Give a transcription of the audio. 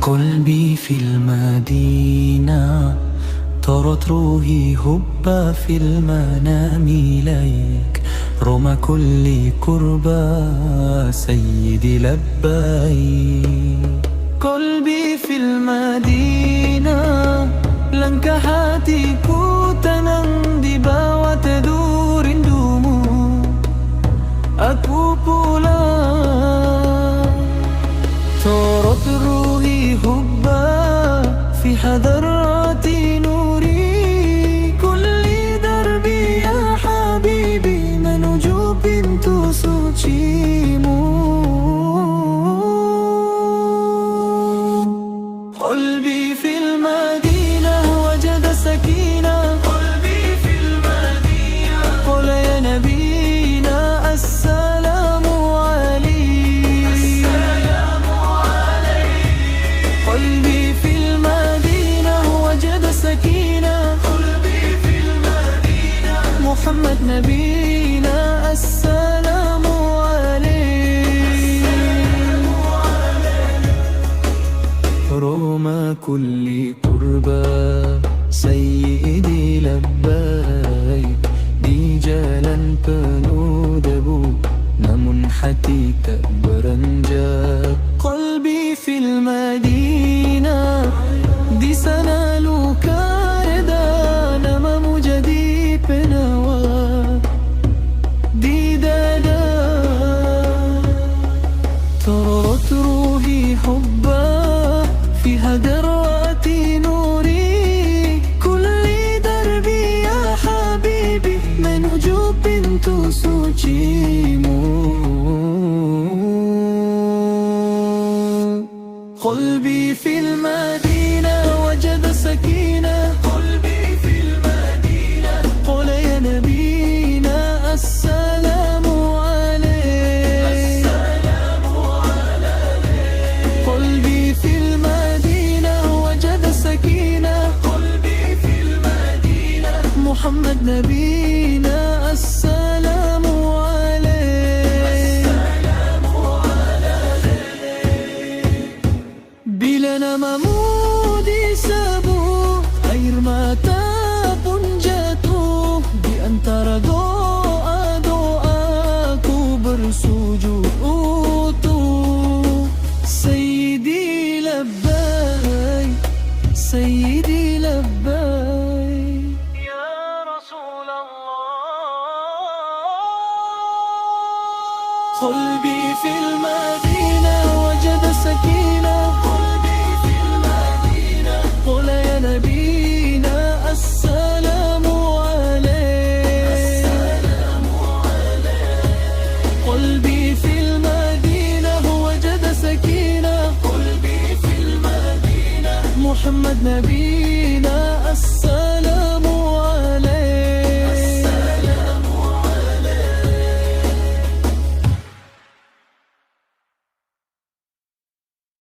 قلبي في المدينة، طارت روحي هبة في المنام إليك، رغم كل كربة سيدي لبيك. قلبي في المدينة لنك هاتيك تنندبا وتدور دموع أكوبولا، طارت روحي هبة في حضرات نوري، كل دربي يا حبيبي منوجو بنت سوتشيمو. قلبي في المدينة وجد سكينة، قلبي في المدينة قل يا نبينا السلام عليك، السلام عليك. قلبي في المدينة وجد سكينة، قلبي في المدينة محمد نبينا السلام عليك، السلام عليك. رغم كل قربة سيدي لبيك، di jalan penuh debu namun hati tak beranjak. Qalbi fil Madinah, di sana luka reda, namamu jadi penawar di dada. Tarat ruhi hubbah fi hadarati nuri, kulli darbi ya habibi منوجو بنت سوتشيمو. قلبي في المدينة وجد سكينة، قلبي في المدينة قل يا نبينا السلام عليك، السلام عليك. قلبي في المدينة وجد سكينة، قلبي في المدينة محمد نبينا السلام عليك، السلام عليك. Bila namamu disebut, air mata pun jatuh, di antara doa-doaku bersujud utuh. Sayyidi labbaik, Sayyidi labbaik ya Rasulullah. قلبي في المدينة وجد سكينة، قلبي في المدينة قل يا نبينا السلام عليك، السلام عليك. قلبي في المدينة وجد سكينة، قلبي في المدينة محمد نبينا